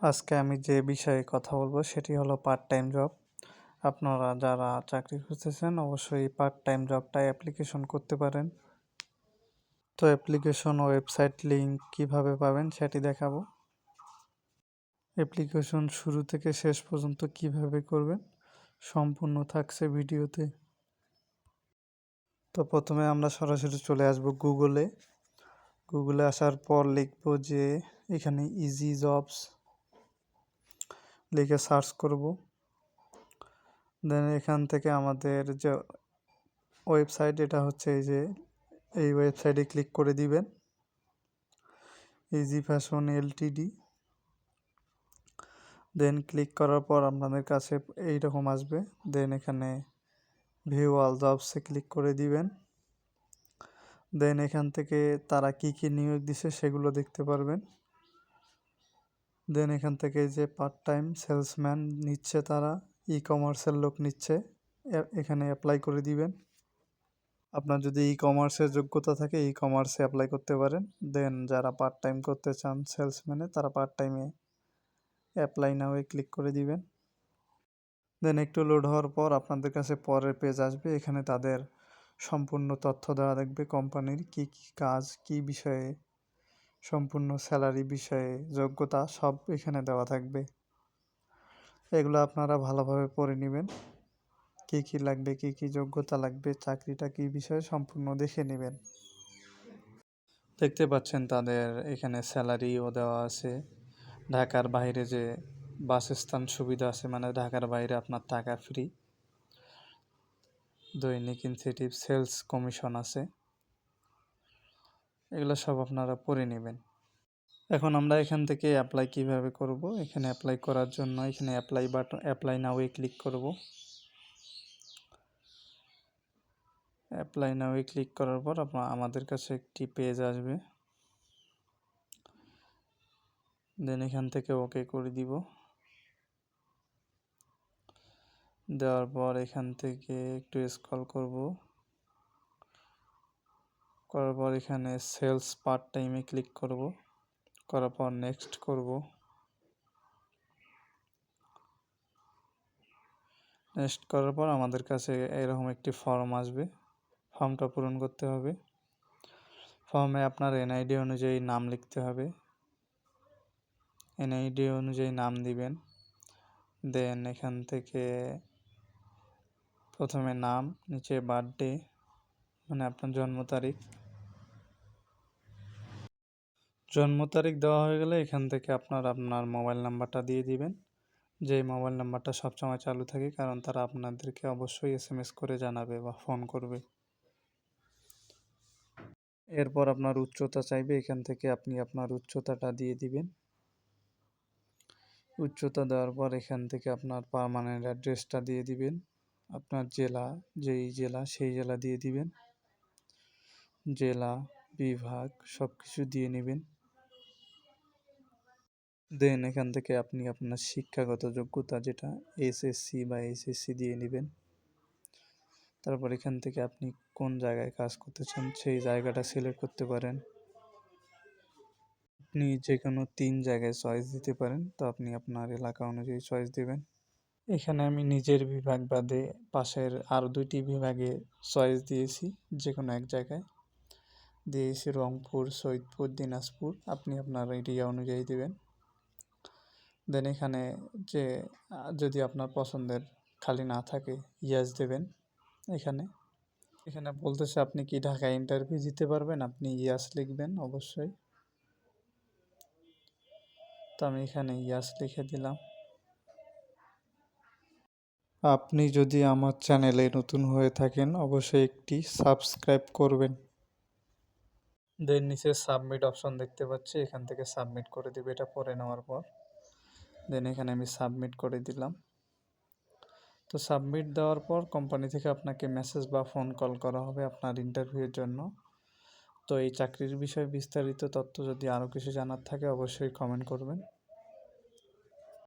আজকে আমি যে বিষয়ে কথা বলবো সেটি হলো পার্ট টাইম জব। আপনারা যারা চাকরি খুঁজতেছেন অবশ্যই পার্ট টাইম জবটায় অ্যাপ্লিকেশন করতে পারেন। তো অ্যাপ্লিকেশন ওয়েবসাইট লিংক কিভাবে পাবেন সেটি দেখাবো। অ্যাপ্লিকেশন শুরু থেকে শেষ পর্যন্ত কিভাবে করবেন সম্পূর্ণ থাকছে ভিডিওতে। তো প্রথমে আমরা সরাসরি চলে আসব গুগলে আসার পর লিখব যে এখানে ইজি জবস লিখে সার্চ করব। দেন এখান থেকে আমাদের যে ওয়েবসাইট এটা হচ্ছে এই ওয়েবসাইটে ক্লিক করে দিবেন, ইজি ফ্যাশন এলটিডি। দেন ক্লিক করার পর আপনাদের কাছে এইরকম আসবে। দেন এখানে ভিউ অল জবসে ক্লিক করে দিবেন। দেন এখান থেকে তারা কি কি নিয়োগ দিছে সেগুলো দেখতে পারবেন। দেন এখান থেকে যে পার্ট টাইম সেলসম্যান নিচ্ছে, তারা ই কমার্সের লোক নিচ্ছে, এখানে অ্যাপ্লাই করে দিবেন। আপনার যদি ই কমার্সের যোগ্যতা থাকে ই কমার্সে অ্যাপ্লাই করতে পারেন। দেন যারা পার্ট টাইম করতে চান সেলসম্যানে, তারা পার্ট টাইমে অ্যাপ্লাই নাও ক্লিক করে দিবেন। দেন একটু লোড হওয়ার পর আপনাদের কাছে পরের পেজ আসবে। এখানে তাদের সম্পূর্ণ তথ্য দেওয়া থাকবে, কোম্পানির কি কি কাজ, কি বিষয়ে, সম্পূর্ণ স্যালারি বিষয়ে, যোগ্যতা সব এখানে দেওয়া থাকবে। এগুলো আপনারা ভালোভাবে পড়ে নেবেন, কি কি লাগবে, কি কি যোগ্যতা লাগবে, চাকরিটা কি বিষয়ে সম্পূর্ণ দেখে নেবেন। দেখতে পাচ্ছেন তাদের এখানে স্যালারিও দেওয়া আছে। ঢাকার বাইরে যে বাসস্থান সুবিধা আছে, মানে ঢাকার বাইরে আপনার টাকা ফ্রি। দৈনিক ইনসেন্টিভ, সেলস কমিশন আছে, এগুলো সব আপনারা পড়ে নেবেন। এখন আমরা এখান থেকে অ্যাপ্লাই কিভাবে করব, এখানে অ্যাপ্লাই করার জন্য এখানে apply button, apply now click করব। অ্যাপ্লাই নাও ক্লিক করার পর আমাদের কাছে একটি পেজ আসবে। দেন এখান থেকে ওকে করে দিব। দেওয়ার পর এখান থেকে একটু স্ক্রল করব, করার পর এখানে সেলস পার্ট টাইমে ক্লিক করব, করার পর নেক্সট করব। নেক্সট করার পর আমাদের কাছে এরকম একটি ফর্ম আসবে, ফর্মটা পূরণ করতে হবে। ফর্মে আপনার এনআইডি অনুযায়ী নাম লিখতে হবে, এনআইডি অনুযায়ী নাম দিবেন। দেন এখান থেকে প্রথমে নাম, নিচে বার্থডে মানে আপনার জন্ম তারিখ দেওয়া হয়ে গেলে এখান থেকে আপনার মোবাইল নাম্বারটা দিয়ে দিবেন, যে মোবাইল নাম্বারটা সবসময় চালু থাকে, কারণ তারা আপনাদেরকে অবশ্যই এসএমএস করে জানাবে বা ফোন করবে। এরপর আপনার উচ্চতা চাইবে, এখান থেকে আপনি আপনার উচ্চতাটা দিয়ে দিবেন। উচ্চতা দেওয়ার পর এখান থেকে আপনার পার্মানেন্ট অ্যাড্রেসটা দিয়ে দিবেন, আপনার জেলা, যেই জেলা সেই জেলা দিয়ে দিবেন, জেলা, বিভাগ সব কিছু দিয়ে নেবেন। দেন এখান থেকে আপনি আপনার শিক্ষাগত যোগ্যতা যেটা এসএসসি বা এইচএসসি দিয়ে নেবেন। তারপর এখান থেকে আপনি কোন জায়গায় কাজ করতে চান সেই জায়গাটা সিলেক্ট করতে পারেন। আপনি যে কোনো 3 জায়গায় চয়েস দিতে পারেন, তো আপনি আপনার এলাকা অনুযায়ী চয়েস দেবেন। এখানে আমি নিজের বিভাগ বাদে পাশের আরও 2টি বিভাগে চয়েস দিয়েছি, যে কোনো এক জায়গায় দিয়েছি, রংপুর, সৈয়দপুর, দিনাজপুর, আপনি আপনার এরিয়া অনুযায়ী দেবেন। দেন এখানে যে যদি আপনার পছন্দের খালি না থাকে ইয়েস দেবেন। এখানে বলতেছে আপনি কি ঢাকায় ইন্টারভিউ দিতে পারবেন, আপনি ইয়াস লিখবেন অবশ্যই। তো আমি এখানে ইয়াস লিখে দিলাম। আপনি যদি আমার চ্যানেলে নতুন হয়ে থাকেন অবশ্যই একটি সাবস্ক্রাইব করবেন। দেন নিচে সাবমিট অপশন দেখতে পাচ্ছি, এখান থেকে সাবমিট করে দেবে এটা পরে নেওয়ার পর। দেন এখানে আমি সাবমিট করে দিলাম। তো সাবমিট দেওয়ার পর কোম্পানি থেকে আপনাকে মেসেজ বা ফোন কল করা হবে আপনার ইন্টারভিউয়ের জন্য। তো এই চাকরির বিষয়ে বিস্তারিত তথ্য যদি আরও কিছু জানার থাকে অবশ্যই কমেন্ট করবেন।